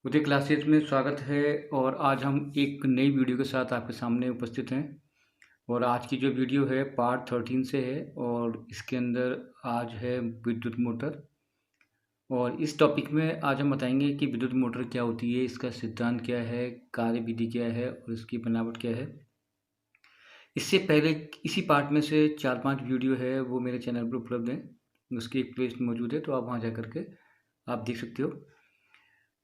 मुझे क्लासेस में स्वागत है और आज हम एक नई वीडियो के साथ आपके सामने उपस्थित हैं। और आज की जो वीडियो है पार्ट 13 से है और इसके अंदर आज है विद्युत मोटर। और इस टॉपिक में आज हम बताएंगे कि विद्युत मोटर क्या होती है, इसका सिद्धांत क्या है, कार्यविधि क्या है और इसकी बनावट क्या है। इससे पहले इसी पार्ट में से 4-5 वीडियो है वो मेरे चैनल पर उपलब्ध हैं, उसकी एक प्लेलिस्ट मौजूद है, तो आप वहाँ जा करके आप देख सकते हो।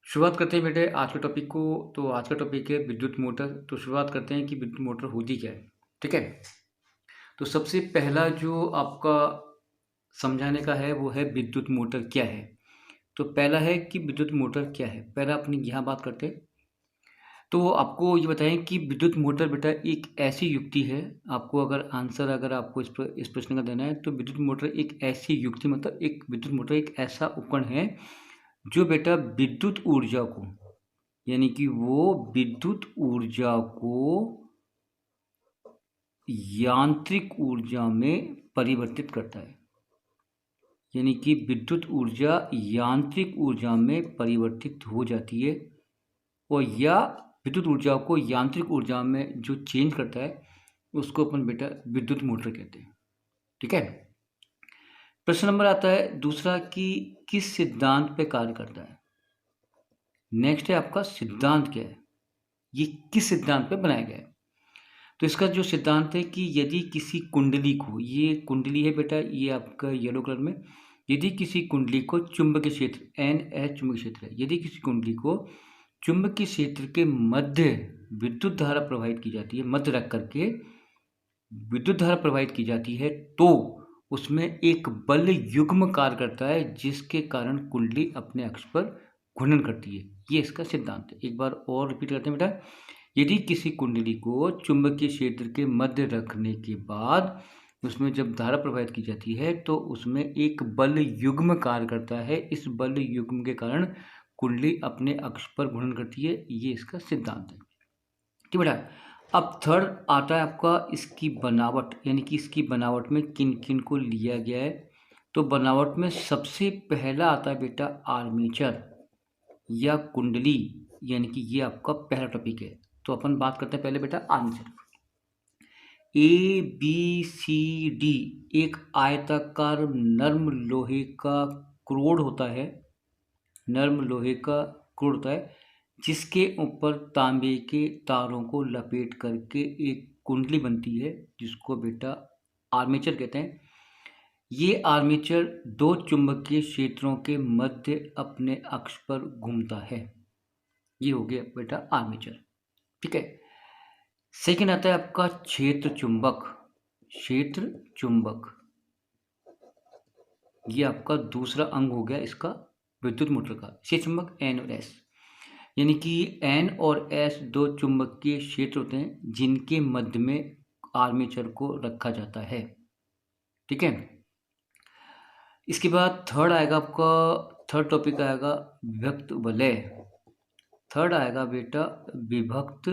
शुरुआत करते हैं बेटे आज के टॉपिक को। तो आज का टॉपिक है विद्युत मोटर। तो शुरुआत करते हैं कि विद्युत मोटर होती क्या है। ठीक है, तो सबसे पहला जो आपका समझाने का है वो है विद्युत मोटर क्या है। तो पहला है कि विद्युत मोटर क्या है, पहला अपनी यहाँ बात करते हैं। तो आपको ये बताएं कि विद्युत मोटर बेटा एक ऐसी युक्ति है, आपको अगर आंसर अगर आपको इस प्रश्न का देना है तो विद्युत मोटर एक ऐसी युक्ति मतलब एक विद्युत मोटर एक ऐसा उपकरण है जो बेटा विद्युत ऊर्जा को यानी कि वो विद्युत ऊर्जा को यांत्रिक ऊर्जा में परिवर्तित करता है। यानी कि विद्युत ऊर्जा यांत्रिक ऊर्जा में परिवर्तित हो जाती है और या विद्युत ऊर्जा को यांत्रिक ऊर्जा में जो चेंज करता है उसको अपन बेटा विद्युत मोटर कहते हैं। ठीक है, प्रश्न नंबर आता है दूसरा कि किस सिद्धांत पे कार्य करता है। नेक्स्ट है आपका सिद्धांत क्या है, ये किस सिद्धांत पे बनाया गया है। तो इसका जो सिद्धांत है कि यदि किसी कुंडली को, ये कुंडली है बेटा, ये आपका येलो कलर में, यदि किसी कुंडली को चुंबकीय क्षेत्र NH चुंबकीय क्षेत्र है, यदि किसी कुंडली को चुंबकीय क्षेत्र के मध्य विद्युत धारा प्रवाहित की जाती है, मध्य रख करके विद्युत धारा प्रवाहित की जाती है, तो उसमें एक बल युग्म कार्य करता है जिसके कारण कुंडली अपने अक्ष पर घूर्णन करती है। ये इसका सिद्धांत है। एक बार और रिपीट करते हैं बेटा, यदि किसी कुंडली को चुंबकीय क्षेत्र के मध्य रखने के बाद उसमें जब धारा प्रवाहित की जाती है तो उसमें एक बल युग्म कार्य करता है, इस बल युग्म के कारण कुंडली अपने अक्ष पर घूर्णन करती है। ये इसका सिद्धांत है। ठीक बेटा, अब थर्ड आता है आपका इसकी बनावट, यानी कि इसकी बनावट में किन किन को लिया गया है। तो बनावट में सबसे पहला आता है बेटा आर्मेचर या कुंडली, यानी कि ये आपका पहला टॉपिक है। तो अपन बात करते हैं पहले बेटा आर्मेचर। ABCD एक आयताकार नर्म लोहे का क्रोड होता है, नर्म लोहे का क्रोड होता है जिसके ऊपर तांबे के तारों को लपेट करके एक कुंडली बनती है जिसको बेटा आर्मेचर कहते हैं। ये आर्मेचर दो चुंबकीय क्षेत्रों के मध्य अपने अक्ष पर घूमता है। ये हो गया बेटा आर्मेचर। ठीक है, सेकेंड आता है आपका क्षेत्र चुंबक। क्षेत्र चुंबक ये आपका दूसरा अंग हो गया इसका विद्युत मोटर का। क्षेत्र चुंबक N और S, यानी कि N और S दो चुंबकीय क्षेत्र होते हैं जिनके मध्य में आर्मेचर को रखा जाता है। ठीक है, इसके बाद थर्ड आएगा आपका, थर्ड टॉपिक आएगा विभक्त वलय। थर्ड आएगा बेटा विभक्त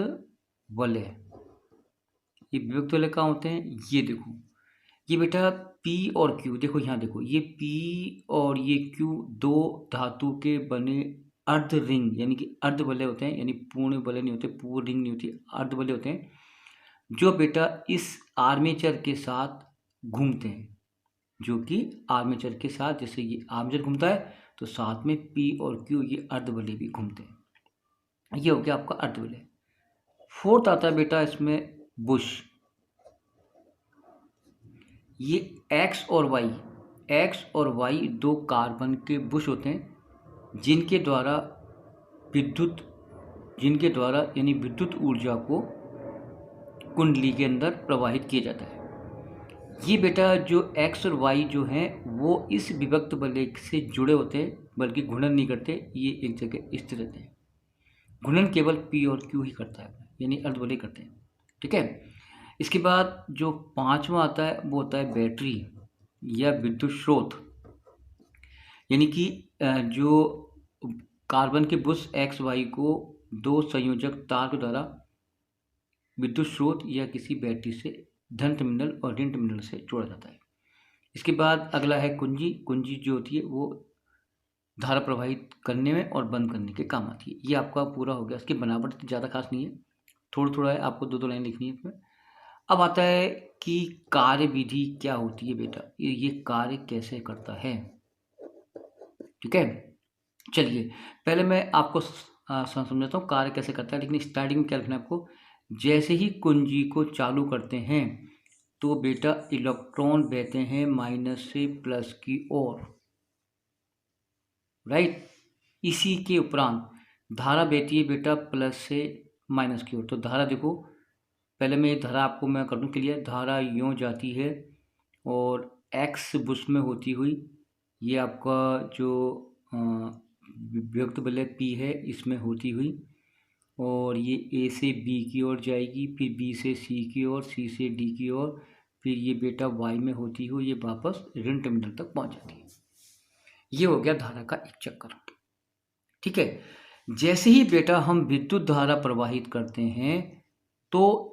वलय। ये विभक्त वलय कहाँ होते हैं, ये देखो, ये बेटा P और Q, देखो यहाँ देखो, ये P और ये Q दो धातु के बने अर्ध रिंग यानी कि अर्ध वलय होते हैं, यानी पूर्ण वलय नहीं होते, पूर्ण रिंग नहीं होती, अर्ध वलय होते हैं जो बेटा इस आर्मेचर के साथ घूमते हैं, जो कि आर्मेचर के साथ, जैसे ये आर्मेचर घूमता है तो साथ में P और Q ये अर्ध वलय भी घूमते हैं। ये हो गया आपका अर्ध वलय। फोर्थ आता है बेटा इसमें बुश। ये X और Y दो कार्बन के बुश होते हैं जिनके द्वारा यानी विद्युत ऊर्जा को कुंडली के अंदर प्रवाहित किया जाता है। ये बेटा जो X और Y जो हैं वो इस विभक्त वलय से जुड़े होते हैं, बल्कि घूर्णन नहीं करते, ये एक जगह स्थिर रहते हैं। घूर्णन केवल P और Q ही करता है, यानी अर्धवलय करते हैं। ठीक है, इसके बाद जो पांचवा आता है वो होता है बैटरी या विद्युत स्रोत, यानी कि जो कार्बन के बुश X Y को दो संयोजक तार के द्वारा विद्युत स्रोत या किसी बैटरी से धन टर्मिनल और ऋण टर्मिनल से जोड़ा जाता है। इसके बाद अगला है कुंजी। कुंजी जो होती है वो धारा प्रवाहित करने में और बंद करने के काम आती है। ये आपका पूरा हो गया। इसकी बनावट ज़्यादा खास नहीं है, थोड़ा थोड़ा है, आपको दो दो लाइन लिखनी है इसमें। अब आता है कि कार्य विधि क्या होती है बेटा, ये कार्य कैसे करता है। ठीक है, चलिए पहले मैं आपको समझाता हूँ कार्य कैसे करता है। लेकिन स्टार्टिंग में क्या लिखना है आपको, जैसे ही कुंजी को चालू करते हैं तो बेटा इलेक्ट्रॉन बहते हैं माइनस से प्लस की ओर, राइट। इसी के उपरांत धारा बहती है बेटा प्लस से माइनस की ओर। तो धारा देखो, पहले मैं धारा आपको मैं कर दूँ क्लियर। धारा यूँ जाती है और एक्स बुश में होती हुई, ये आपका जो विभक्त बल पी है इसमें होती हुई, और ये ए से बी की ओर जाएगी, फिर बी से सी की ओर, सी से डी की ओर, फिर ये बेटा वाई में होती हुई ये वापस ऋण टर्मिनल तक पहुंच जाती है। ये हो गया धारा का एक चक्कर। ठीक है, जैसे ही बेटा हम विद्युत धारा प्रवाहित करते हैं तो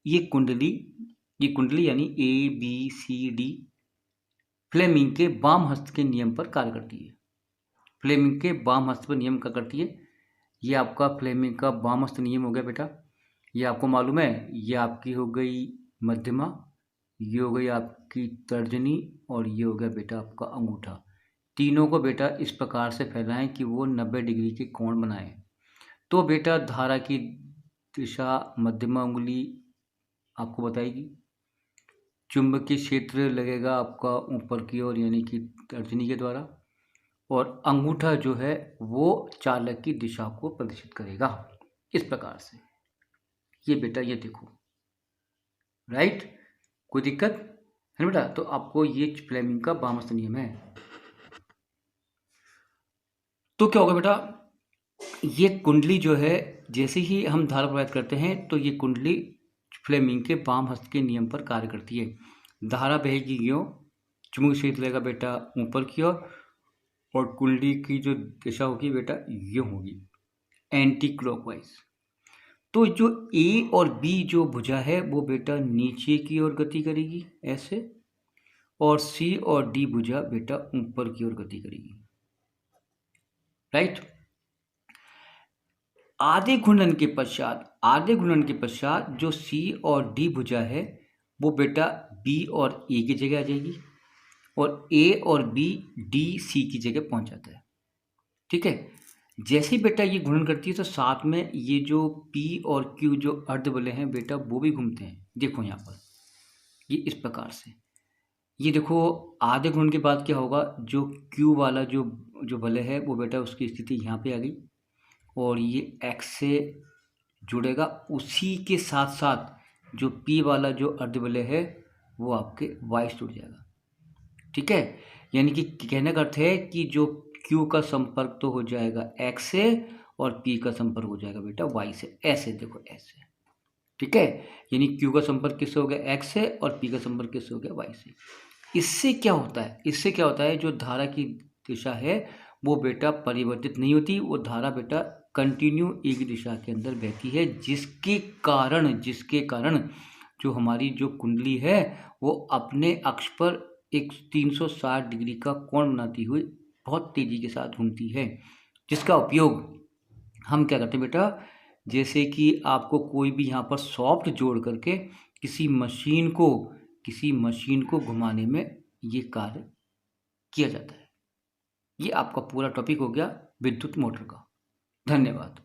ये कुंडली यानी A B C D Fleming के वाम हस्त के नियम पर कार्य करती है। फ्लेमिंग के वाम हस्त पर नियम क्या करती है, ये आपका फ्लेमिंग का वाम हस्त नियम हो गया बेटा। ये आपको मालूम है, ये आपकी हो गई मध्यमा, ये हो गई आपकी तर्जनी, और ये हो गया बेटा आपका अंगूठा। तीनों को बेटा इस प्रकार से फैलाएं कि वो 90 डिग्री के कोण बनाएं। तो बेटा धारा की दिशा मध्यमा उंगली आपको बताएगी, चुंबकीय क्षेत्र लगेगा आपका ऊपर की ओर यानी कि तर्जनी के द्वारा, और अंगूठा जो है वो चालक की दिशा को प्रदर्शित करेगा इस प्रकार से। ये बेटा ये देखो, राइट, कोई दिक्कत है बेटा। तो आपको ये फ्लेमिंग का वामहस्त नियम है। तो क्या होगा बेटा, ये कुंडली जो है जैसे ही हम धारा प्रवाहित करते हैं तो ये कुंडली फ्लेमिंग के वाम हस्त के नियम पर कार्य करती है। धारा बहेगी यूँ, चुंबकीय क्षेत्र लगेगा बेटा ऊपर की ओर, और कुंडली की जो दिशा होगी बेटा यूँ होगी एंटी क्लॉकवाइज। तो जो ए और बी जो भुजा है वो बेटा नीचे की ओर गति करेगी ऐसे, और सी और डी भुजा बेटा ऊपर की ओर गति करेगी, राइट। आधे घूर्णन के पश्चात जो सी और डी भुजा है वो बेटा बी और ए की जगह आ जाएगी, और ए और बी डी सी की जगह पहुंच जाता है। ठीक है, जैसे ही बेटा ये घूर्णन करती है तो साथ में ये जो पी और क्यू जो अर्धबले हैं बेटा वो भी घूमते हैं। देखो यहाँ पर ये इस प्रकार से, ये देखो आधे घूर्णन के बाद क्या होगा, जो क्यू वाला जो बल है वो बेटा उसकी स्थिति यहाँ पे आ गई, और ये एक्स से जुड़ेगा। उसी के साथ साथ जो पी वाला जो अर्धबलय है वो आपके वाई से जुड़ जाएगा। ठीक है, यानी कि कहने का अर्थ है कि जो क्यू का संपर्क तो हो जाएगा एक्स से, और पी का संपर्क हो जाएगा बेटा वाई से। ऐसे देखो ऐसे, ठीक है, यानी क्यू का संपर्क किससे हो गया एक्स से, और पी का संपर्क किससे हो गया वाई से। इससे क्या होता है, जो धारा की दिशा है वो बेटा परिवर्तित नहीं होती, वो धारा बेटा कंटिन्यू एक दिशा के अंदर बहती है, जिसके कारण जो हमारी जो कुंडली है वो अपने अक्ष पर एक 360 डिग्री का कोण बनाती हुई बहुत तेजी के साथ घूमती है, जिसका उपयोग हम क्या करते हैं बेटा, जैसे कि आपको कोई भी यहाँ पर सॉफ्ट जोड़ करके किसी मशीन को घुमाने में ये कार्य किया जाता है। ये आपका पूरा टॉपिक हो गया विद्युत मोटर का। धन्यवाद।